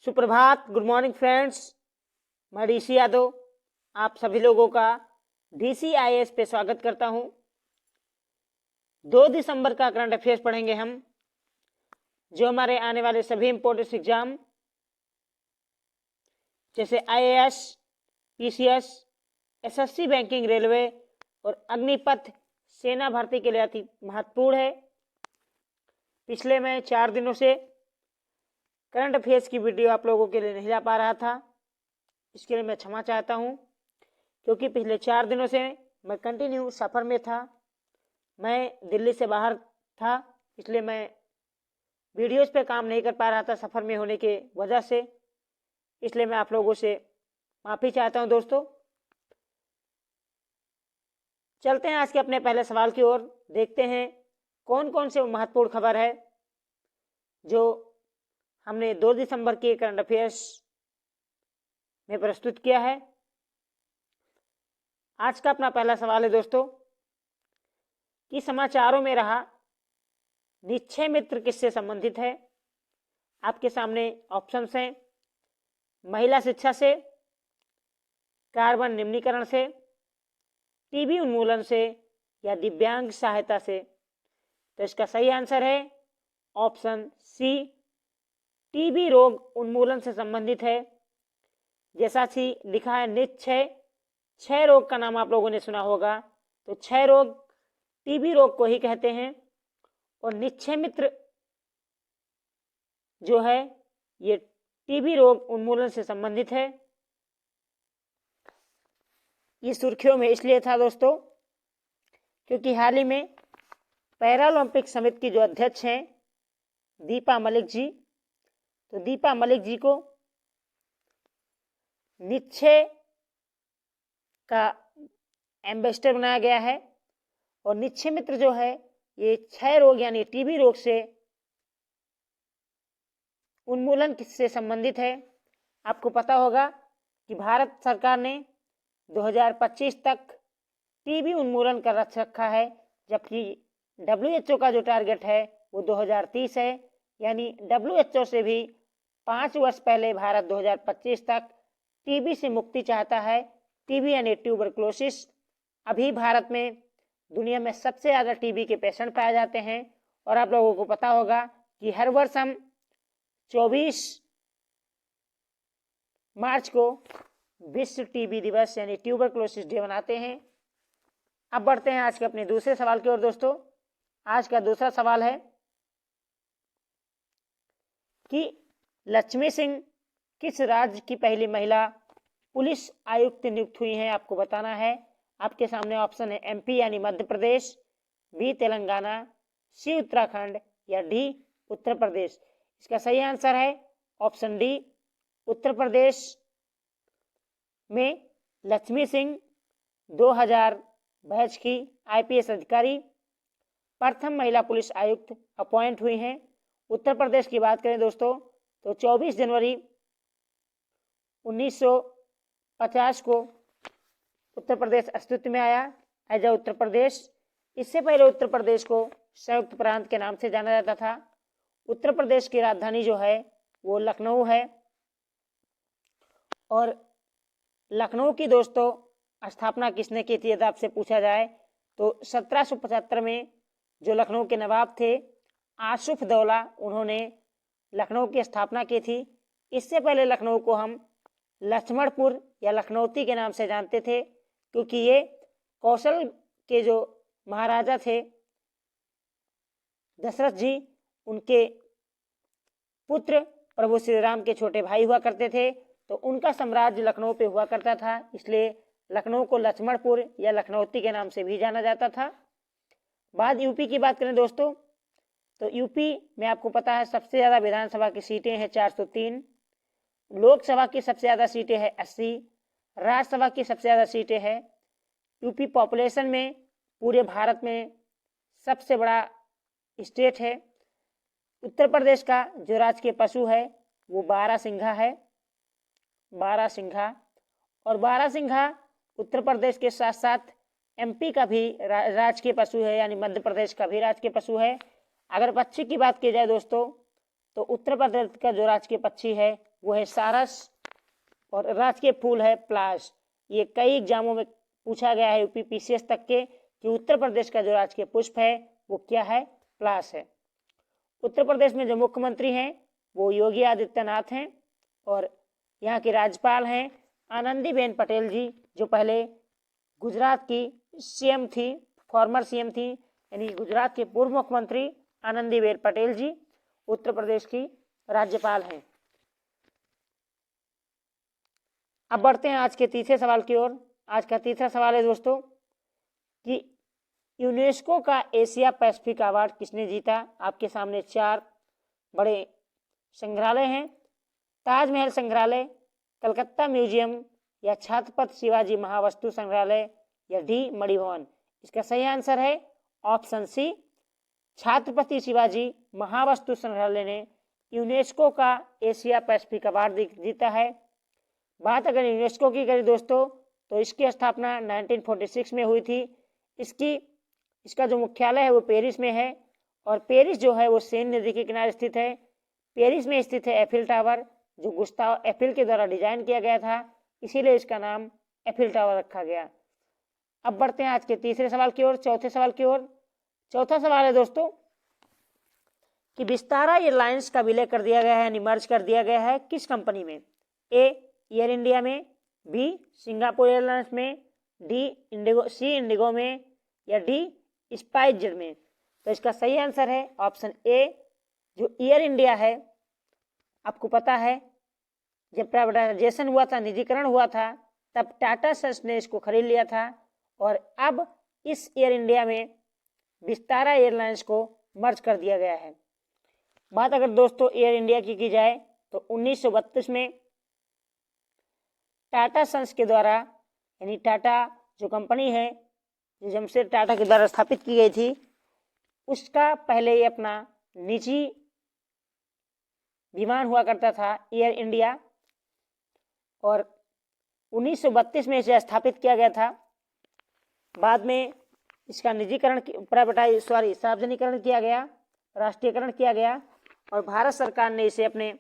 सुप्रभात, good morning friends. मैं DC Yadav आप सभी लोगों का DCIS पे स्वागत करता हूं। 2 दिसंबर का करंट अफेयर्स पढ़ेंगे हम, जो हमारे आने वाले सभी इंपॉर्टेंट एग्जाम जैसे IAS, PCS, SSC banking, railway और अग्निपथ सेना भर्ती के लिए अति महत्वपूर्ण है। पिछले मैं 4 दिनों से करंट अफेयर्स की वीडियो आप लोगों के लिए नहीं ला पा रहा था, इसके लिए मैं क्षमा चाहता हूं, क्योंकि पिछले 4 दिनों से मैं कंटिन्यू सफ़र में था। मैं दिल्ली से बाहर था, इसलिए मैं वीडियोस पे काम नहीं कर पा रहा था सफ़र में होने के वजह से, इसलिए मैं आप लोगों से माफ़ी चाहता हूं। दोस्तों, चलते हैं आज के अपने पहले सवाल की ओर। देखते हैं कौन कौन से महत्वपूर्ण खबर है जो हमने 2 दिसंबर के करंट अफेयर्स में प्रस्तुत किया है। आज का अपना पहला सवाल है दोस्तों कि समाचारों में रहा निश्चय मित्र किससे संबंधित है। आपके सामने ऑप्शंस हैं: महिला शिक्षा से, कार्बन निम्नीकरण से, टीबी उन्मूलन से या दिव्यांग सहायता से। तो इसका सही आंसर है ऑप्शन सी, टीबी रोग उन्मूलन से संबंधित है। जैसा कि लिखा है निश्चय, क्षय रोग का नाम आप लोगों ने सुना होगा, तो क्षय रोग टीबी रोग को ही कहते हैं। और निश्चय मित्र जो है ये टीबी रोग उन्मूलन से संबंधित है। ये सुर्खियों में इसलिए था दोस्तों क्योंकि हाल ही में पैरालंपिक समिति की जो अध्यक्ष हैं दीपा मलिक जी, तो दीपा मलिक जी को निश्चय का एम्बेसडर बनाया गया है। और निश्चय मित्र जो है ये क्षय रोग यानी टीबी रोग से उन्मूलन से संबंधित है। आपको पता होगा कि भारत सरकार ने 2025 तक टीबी उन्मूलन कर रखा है, जबकि WHO का जो टारगेट है वो 2030 है। यानी WHO से भी 5 वर्ष पहले भारत 2025 तक टीबी से मुक्ति चाहता है। टीबी यानी ट्यूबरक्लोसिस। अभी भारत में दुनिया में सबसे ज़्यादा टीबी के पेशेंट पाए जाते हैं। और आप लोगों को पता होगा कि हर वर्ष हम 24 मार्च को विश्व टीबी दिवस यानी ट्यूबरक्लोसिस डे मनाते हैं। अब बढ़ते हैं आज के अपने दूसरे सवाल की ओर। दोस्तों, आज का दूसरा सवाल है कि लक्ष्मी सिंह किस राज्य की पहली महिला पुलिस आयुक्त नियुक्त हुई हैं। आपको बताना है। आपके सामने ऑप्शन है MP यानी मध्य प्रदेश, B तेलंगाना, C उत्तराखंड या D उत्तर प्रदेश। इसका सही आंसर है ऑप्शन D, उत्तर प्रदेश में लक्ष्मी सिंह 2000 बैच की IPS अधिकारी प्रथम महिला पुलिस आयुक्त अपॉइंट हुई हैं। उत्तर प्रदेश की बात करें दोस्तों तो 24 जनवरी 1950 को उत्तर प्रदेश अस्तित्व में आया एज ए उत्तर प्रदेश। इससे पहले उत्तर प्रदेश को संयुक्त प्रांत के नाम से जाना जाता था। उत्तर प्रदेश की राजधानी जो है वो लखनऊ है। और लखनऊ की दोस्तों स्थापना किसने की थी यदि आपसे पूछा जाए तो 1775 में जो लखनऊ के नवाब थे आसुफ दौला, उन्होंने लखनऊ की स्थापना की थी। इससे पहले लखनऊ को हम लक्ष्मणपुर या लखनौती के नाम से जानते थे, क्योंकि ये कौशल के जो महाराजा थे दशरथ जी, उनके पुत्र प्रभु श्री राम के छोटे भाई हुआ करते थे, तो उनका साम्राज्य लखनऊ पे हुआ करता था। इसलिए लखनऊ को लक्ष्मणपुर या लखनौती के नाम से भी जाना जाता था। बाद यूपी की बात करें दोस्तों तो यूपी में आपको पता है सबसे ज़्यादा विधानसभा की सीटें हैं 403, लोकसभा की सबसे ज़्यादा सीटें हैं 80, राज्यसभा की सबसे ज़्यादा सीटें हैं। यूपी पॉपुलेशन में पूरे भारत में सबसे बड़ा स्टेट है। उत्तर प्रदेश का जो राजकीय पशु है वो बारहसिंघा है, बारहसिंघा। और बारहसिंघा उत्तर प्रदेश के साथ साथ MP का भी राजकीय पशु है, यानी मध्य प्रदेश का भी राजकीय पशु है। अगर पक्षी की बात की जाए दोस्तों तो उत्तर प्रदेश का जो राजकीय पक्षी है वो है सारस और राजकीय फूल है पलाश। ये कई एग्जामों में पूछा गया है यूपी पीसीएस तक के कि उत्तर प्रदेश का जो राजकीय पुष्प है वो क्या है, पलाश है। उत्तर प्रदेश में जो मुख्यमंत्री हैं वो योगी आदित्यनाथ हैं और यहाँ की राज्यपाल हैं आनंदीबेन पटेल जी, जो पहले गुजरात की सीएम थी, फॉर्मर सीएम थी, यानी गुजरात के पूर्व मुख्यमंत्री आनंदीबेन पटेल जी उत्तर प्रदेश की राज्यपाल हैं। अब बढ़ते हैं आज के तीसरे सवाल की ओर। आज का तीसरा सवाल है दोस्तों कि यूनेस्को का एशिया पैसिफिक अवार्ड किसने जीता। आपके सामने 4 बड़े संग्रहालय हैं, ताजमहल संग्रहालय, कलकत्ता म्यूजियम या छत्रपति शिवाजी महावस्तु संग्रहालय या डी मणि भवन। इसका सही आंसर है ऑप्शन सी, छत्रपति शिवाजी महावस्तु संग्रहालय ने यूनेस्को का एशिया पैसिफिक अवार्ड जीता है। बात अगर यूनेस्को की करें दोस्तों तो इसकी स्थापना 1946 में हुई थी। इसका जो मुख्यालय है वो पेरिस में है और पेरिस जो है वो सेन नदी के किनारे स्थित है। पेरिस में स्थित है एफिल टावर, जो गुस्ताव एफिल के द्वारा डिजाइन किया गया था, इसीलिए इसका नाम एफिल टावर रखा गया। अब बढ़ते हैं आज के तीसरे सवाल की ओर, चौथे सवाल की ओर। चौथा सवाल है दोस्तों कि विस्तारा एयरलाइंस का विलय कर दिया गया है, यानी मर्ज कर दिया गया है किस कंपनी में। ए एयर इंडिया में, बी सिंगापुर एयरलाइंस में, सी इंडिगो में या डी स्पाइसजेट में। तो इसका सही आंसर है ऑप्शन ए, जो एयर इंडिया है। आपको पता है जब प्राइवेटाइजेशन हुआ था, निजीकरण हुआ था, तब टाटा सन्स ने इसको खरीद लिया था और अब इस एयर इंडिया में विस्तारा एयरलाइंस को मर्ज कर दिया गया है। बात अगर दोस्तों एयर इंडिया की जाए तो 1932 में टाटा सन्स के द्वारा, यानी टाटा जो कंपनी है जो जमशेद टाटा के द्वारा स्थापित की गई थी, उसका पहले ये अपना निजी विमान हुआ करता था एयर इंडिया और 1932 में इसे स्थापित किया गया था। बाद में इसका निजीकरण सार्वजनिकरण किया गया, राष्ट्रीयकरण किया गया और भारत सरकार ने इसे अपने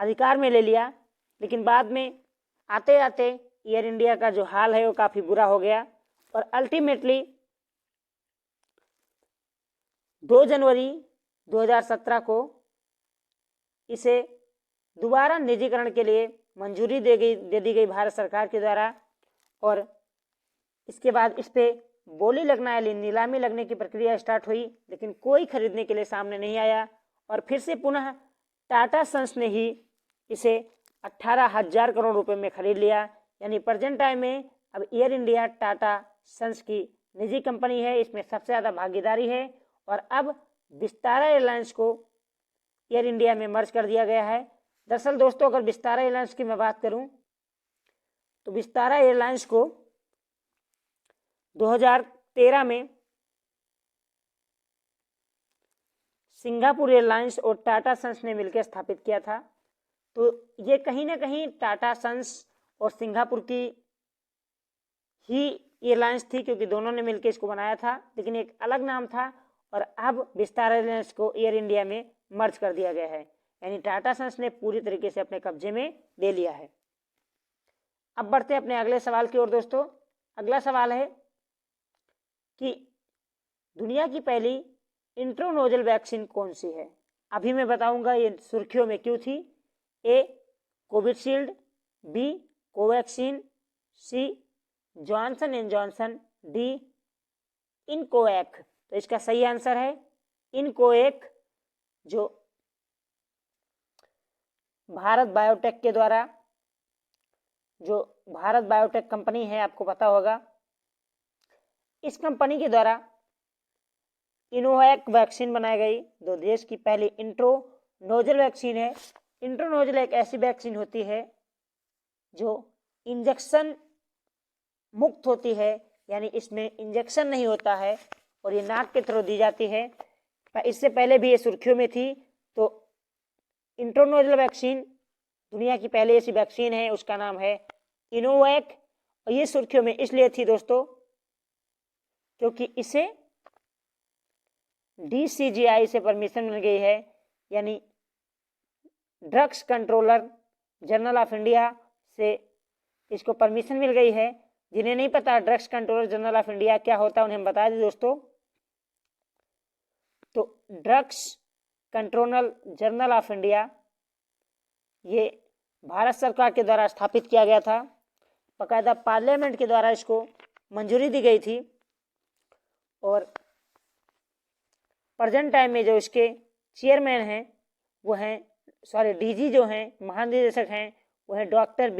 अधिकार में ले लिया। लेकिन बाद में आते आते एयर इंडिया का जो हाल है वो काफी बुरा हो गया और अल्टीमेटली 2 जनवरी 2017 को इसे दोबारा निजीकरण के लिए मंजूरी दे दी गई भारत सरकार के द्वारा और इसके बाद इस पे बोली लगना यानी नीलामी लगने की प्रक्रिया स्टार्ट हुई, लेकिन कोई खरीदने के लिए सामने नहीं आया और फिर से पुनः टाटा सन्स ने ही इसे 18,000 करोड़ रुपए में खरीद लिया। यानी प्रेजेंट टाइम में अब एयर इंडिया टाटा सन्स की निजी कंपनी है, इसमें सबसे ज़्यादा भागीदारी है और अब विस्तारा एयरलाइंस को एयर इंडिया में मर्ज कर दिया गया है। दरअसल दोस्तों अगर विस्तारा एयरलाइंस की मैं बात करूं तो विस्तारा एयरलाइंस को 2013 में सिंगापुर एयरलाइंस और टाटा सन्स ने मिलकर स्थापित किया था। तो ये कहीं ना कहीं टाटा सन्स और सिंगापुर की ही एयरलाइंस थी, क्योंकि दोनों ने मिलकर इसको बनाया था, लेकिन एक अलग नाम था और अब विस्तारा एयरलाइंस को एयर इंडिया में मर्ज कर दिया गया है। यानी टाटा सन्स ने पूरी तरीके से अपने कब्जे में ले लिया है। अब बढ़ते हैं अपने अगले सवाल की ओर दोस्तों। अगला सवाल है कि दुनिया की पहली इंट्रोनोजल वैक्सीन कौन सी है। अभी मैं बताऊंगा ये सुर्खियों में क्यों थी। A Covishield, B Covaxin, C Johnson and Johnson, D Incovacc. तो इसका सही आंसर है इनकोवैक, जो भारत बायोटेक के द्वारा, जो भारत बायोटेक कंपनी है आपको पता होगा, इस कंपनी के द्वारा इनोवैक वैक्सीन बनाई गई। दो देश की पहली इंट्रोनोजल वैक्सीन है। इंट्रोनोजल एक ऐसी वैक्सीन होती है जो इंजेक्शन मुक्त होती है, यानी इसमें इंजेक्शन नहीं होता है और ये नाक के थ्रू दी जाती है। इससे पहले भी ये सुर्खियों में थी। तो इंट्रोनोजल वैक्सीन दुनिया की पहली ऐसी वैक्सीन है, उसका नाम है इनोवैक। और ये सुर्खियों में इसलिए थी दोस्तों क्योंकि इसे DCGI से परमिशन मिल गई है, यानी drugs controller general of India से इसको परमिशन मिल गई है। जिन्हें नहीं पता drugs controller general of India क्या होता है उन्हें हम बता दें दोस्तों। तो drugs controller general of India ये भारत सरकार के द्वारा स्थापित किया गया था। बाकायदा पार्लियामेंट के द्वारा इसको मंजूरी दी गई थी और प्रेजेंट टाइम में जो इसके चेयरमैन हैं वो हैं डीजी जो हैं महानिदेशक हैं वो हैं डॉक्टर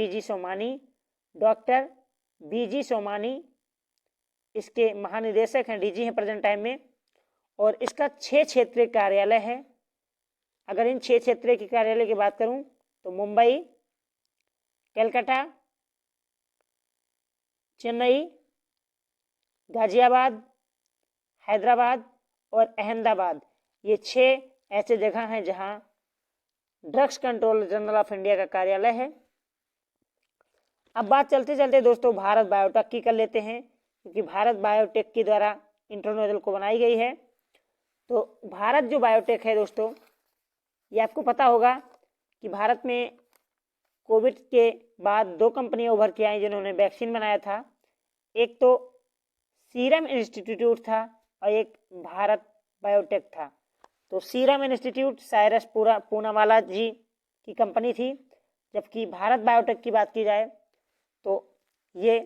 बीजी सोमानी इसके महानिदेशक हैं, डीजी हैं प्रेजेंट टाइम में। और इसका 6 क्षेत्रीय कार्यालय है। अगर इन 6 क्षेत्रीय के कार्यालय की बात करूं तो मुंबई, कलकत्ता, चेन्नई, गाजियाबाद, हैदराबाद और अहमदाबाद, ये 6 ऐसे जगह हैं जहां drugs control general of India का कार्यालय है। अब बात चलते चलते दोस्तों भारत बायोटेक की कर लेते हैं, क्योंकि भारत बायोटेक के द्वारा इंटरनोजल को बनाई गई है। तो भारत जो बायोटेक है दोस्तों, ये आपको पता होगा कि भारत में कोविड के बाद 2 कंपनियां उभर के आई जिन्होंने वैक्सीन बनाया था। एक तो सीरम इंस्टीट्यूट था और एक भारत बायोटेक था। तो सीरम इंस्टीट्यूट साइरस पूनावाला जी की कंपनी थी, जबकि भारत बायोटेक की बात की जाए तो ये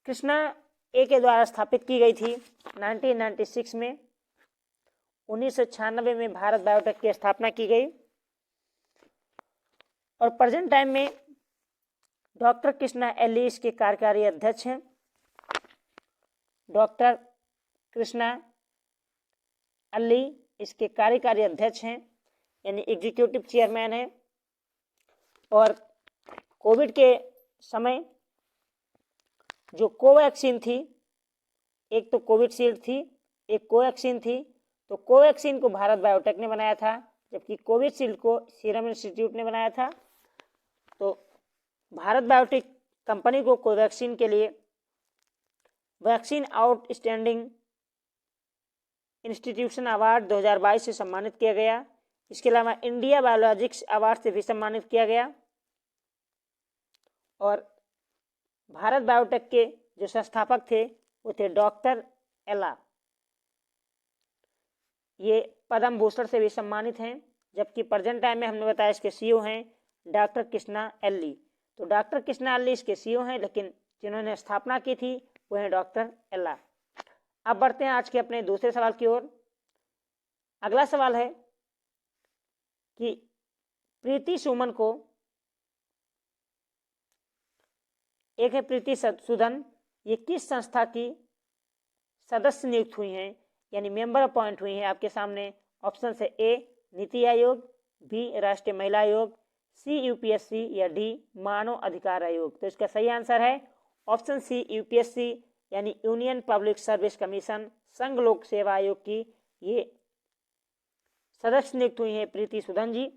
कृष्णा ए के द्वारा स्थापित की गई थी 1996 में। 1996 में भारत बायोटेक की स्थापना की गई और प्रेजेंट टाइम में डॉक्टर कृष्णा एल इसके कार्यकारी अध्यक्ष हैं। डॉक्टर कृष्णा अल्ली इसके कार्यकारी अध्यक्ष हैं, यानी एग्जीक्यूटिव चेयरमैन हैं। और कोविड के समय जो कोवैक्सीन थी, एक तो कोविशील्ड थी, एक कोवैक्सीन थी। तो कोवैक्सीन को भारत बायोटेक ने बनाया था, जबकि कोविशील्ड को सीरम इंस्टीट्यूट ने बनाया था। तो भारत बायोटेक कंपनी को कोवैक्सीन के लिए वैक्सीन आउटस्टैंडिंग इंस्टीट्यूशन अवार्ड 2022 से सम्मानित किया गया। इसके अलावा इंडिया बायोलॉजिक्स अवार्ड से भी सम्मानित किया गया। और भारत बायोटेक के जो संस्थापक थे वो थे डॉक्टर एला, ये पद्म भूषण से भी सम्मानित हैं। जबकि प्रेजेंट टाइम में हमने बताया इसके सीईओ हैं डॉक्टर कृष्णा एल्ली। तो डॉक्टर कृष्णा एल्ली इसके सीईओ हैं, लेकिन जिन्होंने स्थापना की थी वो हैं डॉक्टर एला। अब बढ़ते हैं आज के अपने दूसरे सवाल की ओर। अगला सवाल है कि प्रीति सुमन को, एक है प्रीति सुदन, ये किस संस्था की सदस्य नियुक्त हुई हैं, यानी मेंबर अपॉइंट हुई हैं। आपके सामने ऑप्शन है ए नीति आयोग, बी राष्ट्रीय महिला आयोग, सी यूपीएससी या डी मानव अधिकार आयोग। तो इसका सही आंसर है ऑप्शन सी यूपीएससी, यानी यूनियन पब्लिक सर्विस कमीशन, संघ लोक सेवा आयोग की ये सदस्य नियुक्त हुई हैं प्रीति सुदन जी।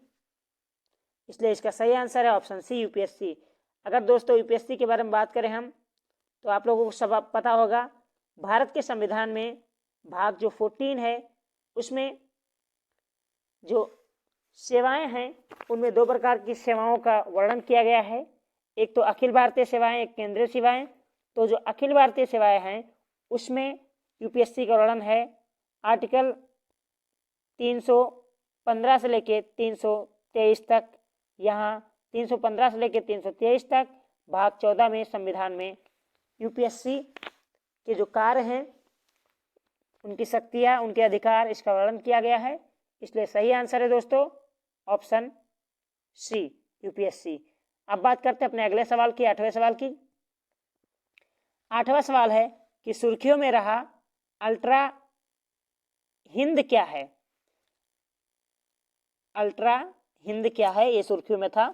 इसलिए इसका सही आंसर है ऑप्शन सी यूपीएससी। अगर दोस्तों यूपीएससी के बारे में बात करें हम, तो आप लोगों को सब पता होगा भारत के संविधान में भाग जो 14 है उसमें जो सेवाएं हैं उनमें 2 प्रकार की सेवाओं का वर्णन किया गया है। एक तो अखिल भारतीय सेवाएं, एक केंद्रीय सेवाएं। तो जो अखिल भारतीय सेवाएं हैं उसमें यूपीएससी का वर्णन है आर्टिकल 315 से लेकर 323 तक। यहाँ 315 से लेकर 323 तक भाग 14 में संविधान में यूपीएससी के जो कार्य हैं, उनकी शक्तियाँ, उनके अधिकार, इसका वर्णन किया गया है। इसलिए सही आंसर है दोस्तों ऑप्शन सी यूपीएससी। अब बात करते हैं अपने अगले सवाल की, 8वें सवाल की। 8वां सवाल है कि सुर्खियों में रहा अल्ट्रा हिंद क्या है। अल्ट्रा हिंद क्या है, ये सुर्खियों में था।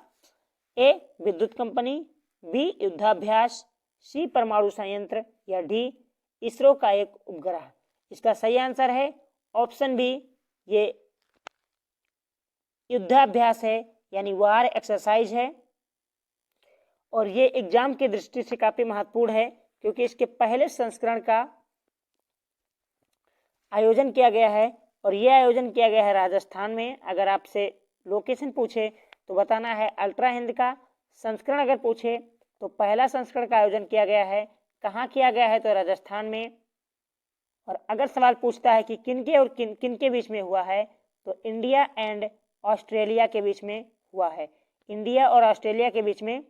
ए विद्युत कंपनी, बी युद्धाभ्यास, सी परमाणु संयंत्र या डी इसरो का एक उपग्रह। इसका सही आंसर है ऑप्शन बी, ये युद्धाभ्यास है, यानी वार एक्सरसाइज है। और ये एग्जाम की दृष्टि से काफी महत्वपूर्ण है, क्योंकि इसके पहले संस्करण का आयोजन किया गया है और यह आयोजन किया गया है राजस्थान में। अगर आपसे लोकेशन पूछे तो बताना है अल्ट्रा हिंद का। संस्करण अगर पूछे तो पहला संस्करण का आयोजन किया गया है, कहाँ किया गया है, तो राजस्थान में। और अगर सवाल पूछता है कि किनके और किन के बीच में हुआ है, तो इंडिया एंड ऑस्ट्रेलिया के बीच में हुआ है। इंडिया और ऑस्ट्रेलिया के बीच में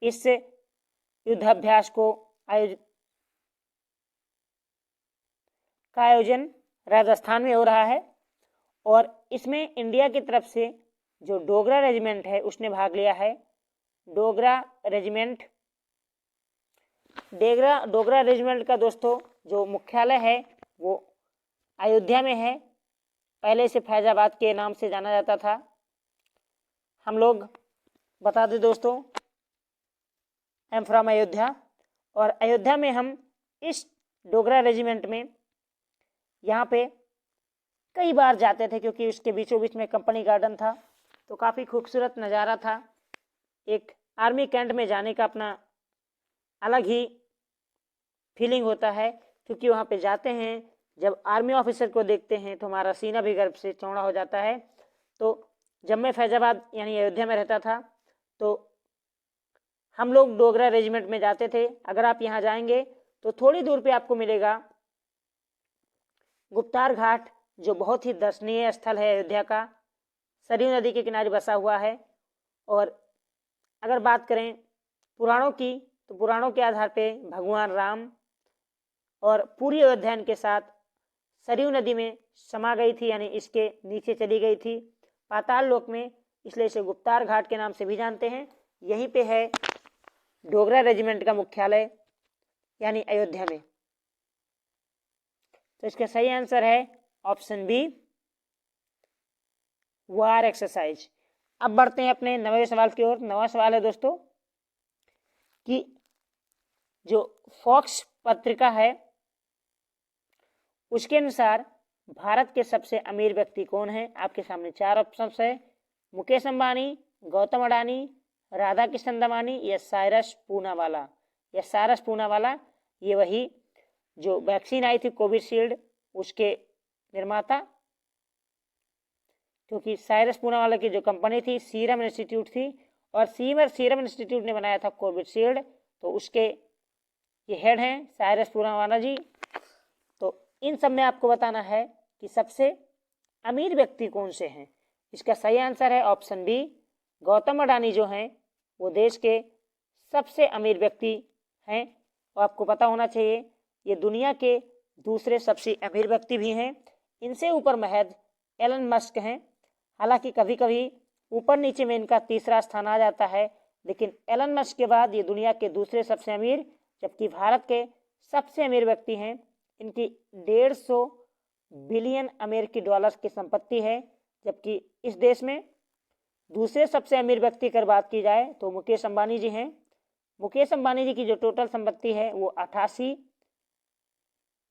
इस युद्धाभ्यास को आयोजन राजस्थान में हो रहा है। और इसमें इंडिया की तरफ से जो डोगरा रेजिमेंट है उसने भाग लिया है। डोगरा रेजिमेंट का दोस्तों जो मुख्यालय है वो अयोध्या में है। पहले से फैजाबाद के नाम से जाना जाता था। हम लोग बता दें दोस्तों, आई एम फ्रॉम अयोध्या। और अयोध्या में हम इस डोगरा रेजिमेंट में यहाँ पे कई बार जाते थे, क्योंकि उसके बीचों बीच में कंपनी गार्डन था, तो काफ़ी खूबसूरत नज़ारा था। एक आर्मी कैंट में जाने का अपना अलग ही फीलिंग होता है, क्योंकि वहाँ पे जाते हैं, जब आर्मी ऑफिसर को देखते हैं तो हमारा सीना भी गर्व से चौड़ा हो जाता है। तो जब मैं फैजाबाद यानी अयोध्या में रहता था तो हम लोग डोगरा रेजिमेंट में जाते थे। अगर आप यहाँ जाएंगे तो थोड़ी दूर पे आपको मिलेगा गुप्तार घाट, जो बहुत ही दर्शनीय स्थल है अयोध्या का, सरयू नदी के किनारे बसा हुआ है। और अगर बात करें पुराणों की, तो पुराणों के आधार पे भगवान राम और पूरी अयोध्या के साथ सरयू नदी में समा गई थी, यानी इसके नीचे चली गई थी पाताल लोक में, इसलिए इसे गुप्तार घाट के नाम से भी जानते हैं। यहीं पे है डोगरा रेजिमेंट का मुख्यालय, यानी अयोध्या में। तो इसका सही आंसर है ऑप्शन बी, वार एक्सरसाइज। अब बढ़ते हैं अपने 9वें सवाल की ओर। 9वां सवाल है दोस्तों कि जो फॉक्स पत्रिका है उसके अनुसार भारत के सबसे अमीर व्यक्ति कौन है। आपके सामने 4 ऑप्शंस है, मुकेश अंबानी, गौतम अडानी, राधा किशन दमानी या साइरस पूनावाला। ये वही जो वैक्सीन आई थी कोविशील्ड उसके निर्माता, क्योंकि साइरस पूनावाला की जो कंपनी थी सीरम इंस्टीट्यूट थी, और सीरम इंस्टीट्यूट ने बनाया था कोविशील्ड, तो उसके ये हेड हैं साइरस पूनावाला जी। तो इन सब में आपको बताना है कि सबसे अमीर व्यक्ति कौन से हैं। इसका सही आंसर है ऑप्शन बी, गौतम अडानी जो हैं वो देश के सबसे अमीर व्यक्ति हैं। और आपको पता होना चाहिए ये दुनिया के दूसरे सबसे अमीर व्यक्ति भी हैं। इनसे ऊपर महज एलन मस्क हैं। हालांकि कभी कभी ऊपर नीचे में इनका तीसरा स्थान आ जाता है, लेकिन एलन मस्क के बाद ये दुनिया के दूसरे सबसे अमीर, जबकि भारत के सबसे अमीर व्यक्ति हैं। इनकी 150 बिलियन अमेरिकी डॉलर की संपत्ति है, जबकि इस देश में दूसरे सबसे अमीर व्यक्ति की बात की जाए तो मुकेश अंबानी जी हैं। मुकेश अंबानी जी की जो टोटल संपत्ति है वो 88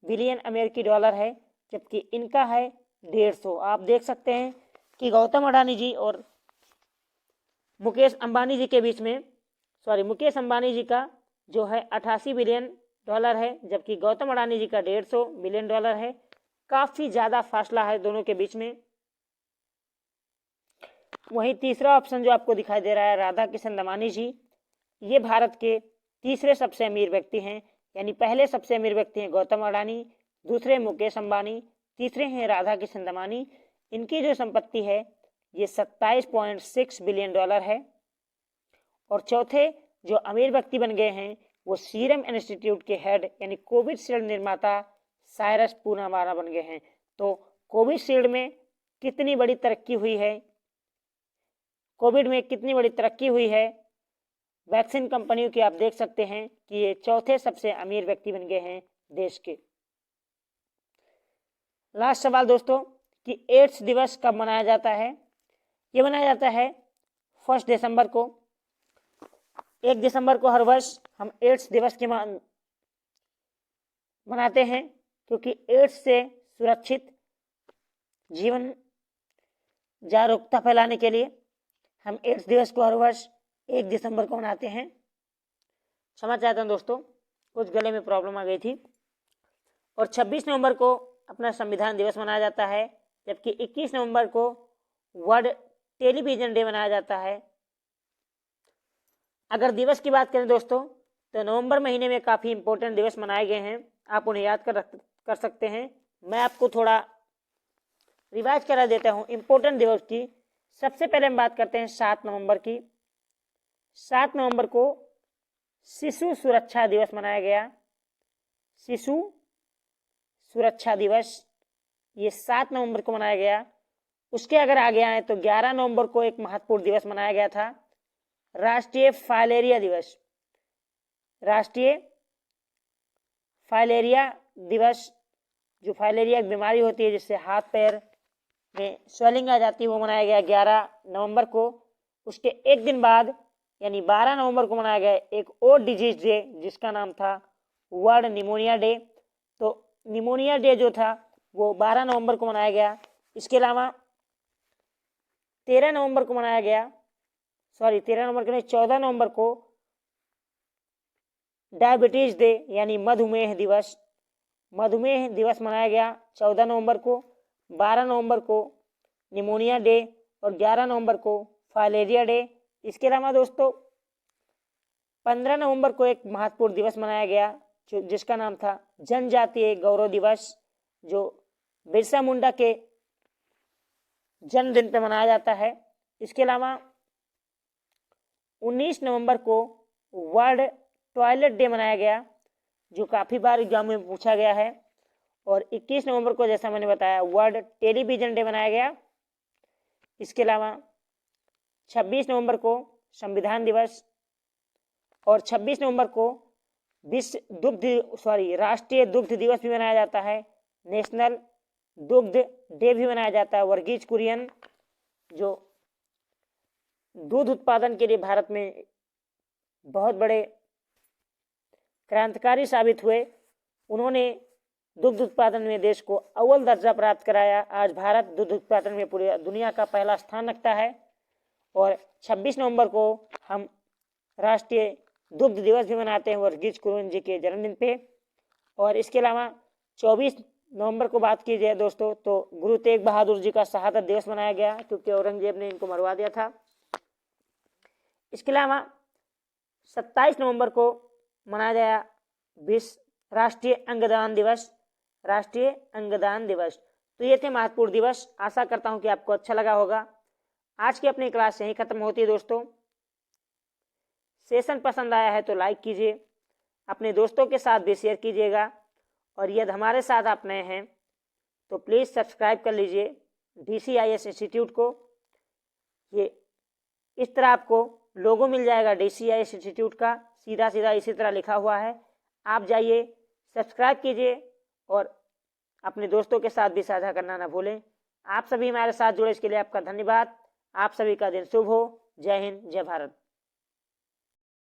बिलियन अमेरिकी डॉलर है, जबकि इनका है 150। आप देख सकते हैं कि गौतम अडानी जी और मुकेश अंबानी जी के बीच में, मुकेश अंबानी जी का जो है 88 बिलियन डॉलर है, जबकि गौतम अडानी जी का 150 बिलियन डॉलर है। काफ़ी ज़्यादा फासला है दोनों के बीच में। वहीं तीसरा ऑप्शन जो आपको दिखाई दे रहा है राधा किशन दमानी जी, ये भारत के तीसरे सबसे अमीर व्यक्ति हैं। यानी पहले सबसे अमीर व्यक्ति हैं गौतम अडानी, दूसरे मुकेश अंबानी, तीसरे हैं राधा किशन दमानी। इनकी जो संपत्ति है ये 27.6 बिलियन डॉलर है। और चौथे जो अमीर व्यक्ति बन गए हैं वो सीरम इंस्टीट्यूट के हेड यानी कोविशील्ड निर्माता साइरस पूनावाला बन गए हैं। तो कोविशील्ड में कितनी बड़ी तरक्की हुई है, कोविड में कितनी बड़ी तरक्की हुई है वैक्सीन कंपनियों की, आप देख सकते हैं कि ये चौथे सबसे अमीर व्यक्ति बन गए हैं देश के। लास्ट सवाल दोस्तों कि एड्स दिवस कब मनाया जाता है। ये मनाया जाता है 1 दिसंबर को। 1 दिसंबर को हर वर्ष हम एड्स दिवस के मनाते हैं, क्योंकि एड्स से सुरक्षित जीवन जागरूकता फैलाने के लिए हम एड्स दिवस को हर वर्ष 1 दिसंबर को मनाते हैं। क्षमा चाहता हूँ दोस्तों, कुछ गले में प्रॉब्लम आ गई थी। और 26 नवंबर को अपना संविधान दिवस मनाया जाता है। जबकि 21 नवंबर को वर्ल्ड टेलीविजन डे मनाया जाता है। अगर दिवस की बात करें दोस्तों, तो नवंबर महीने में काफ़ी इंपॉर्टेंट दिवस मनाए गए हैं, आप उन्हें याद कर सकते हैं। मैं आपको थोड़ा रिवाइज करा देता हूँ इंपॉर्टेंट दिवस की। सबसे पहले हम बात करते हैं 7 नवंबर की। 7 नवंबर को शिशु सुरक्षा दिवस मनाया गया। शिशु सुरक्षा दिवस ये 7 नवंबर को मनाया गया। उसके अगर आगे आए तो 11 नवंबर को एक महत्वपूर्ण दिवस मनाया गया था, राष्ट्रीय फाइलेरिया दिवस। राष्ट्रीय फाइलेरिया दिवस, जो फाइलेरिया एक बीमारी होती है जिससे हाथ पैर में स्वेलिंग आ जाती है, वो मनाया गया 11 नवंबर को। उसके एक दिन बाद यानी 12 नवंबर को मनाया गया एक और डिजीज डे जिसका नाम था वर्ल्ड निमोनिया डे। तो निमोनिया डे जो था वो 12 नवंबर को मनाया गया। इसके अलावा 13 नवंबर को मनाया गया, 13 नवंबर को नहीं, 14 नवंबर को डायबिटीज डे यानी मधुमेह दिवस। मधुमेह दिवस मनाया गया 14 नवंबर को। 12 नवंबर को निमोनिया डे और 11 नवंबर को फाइलेरिया डे। इसके अलावा दोस्तों 15 नवंबर को एक महत्वपूर्ण दिवस मनाया गया जिसका नाम था जनजातीय गौरव दिवस, जो बिरसा मुंडा के जन्मदिन पर मनाया जाता है। इसके अलावा 19 नवंबर को वर्ल्ड टॉयलेट डे मनाया गया, जो काफ़ी बार एग्जाम में पूछा गया है। और 21 नवंबर को जैसा मैंने बताया वर्ल्ड टेलीविजन डे मनाया गया। इसके अलावा 26 नवंबर को संविधान दिवस और 26 नवंबर को राष्ट्रीय दुग्ध दिवस भी मनाया जाता है। नेशनल दुग्ध डे भी मनाया जाता है। वर्गीज कुरियन जो दूध उत्पादन के लिए भारत में बहुत बड़े क्रांतिकारी साबित हुए, उन्होंने दुग्ध उत्पादन में देश को अव्वल दर्जा प्राप्त कराया। आज भारत दुग्ध उत्पादन में पूरी दुनिया का पहला स्थान रखता है। और 26 नवंबर को हम राष्ट्रीय दुग्ध दिवस भी मनाते हैं वर्गीज कुरियन जी के जन्मदिन पे। और इसके अलावा 24 नवंबर को बात की जाए दोस्तों, तो गुरु तेग बहादुर जी का शहादत दिवस मनाया गया, क्योंकि औरंगजेब ने इनको मरवा दिया था। इसके अलावा 27 नवंबर को मनाया गया विश्व राष्ट्रीय अंगदान दिवस। राष्ट्रीय अंगदान दिवस। तो ये थे महत्वपूर्ण दिवस। आशा करता हूं कि आपको अच्छा लगा होगा। आज की अपनी क्लास यहीं खत्म होती है दोस्तों। सेशन पसंद आया है तो लाइक कीजिए, अपने दोस्तों के साथ भी शेयर कीजिएगा, और यदि हमारे साथ आप नए हैं तो प्लीज़ सब्सक्राइब कर लीजिए DCIS इंस्टीट्यूट को। ये इस तरह आपको लोगो मिल जाएगा DCIS इंस्टीट्यूट का, सीधा सीधा इसी तरह लिखा हुआ है। आप जाइए, सब्सक्राइब कीजिए और अपने दोस्तों के साथ भी साझा करना ना भूलें। आप सभी हमारे साथ जुड़े इसके लिए आपका धन्यवाद। आप सभी का दिन शुभ हो। जय हिंद, जय भारत।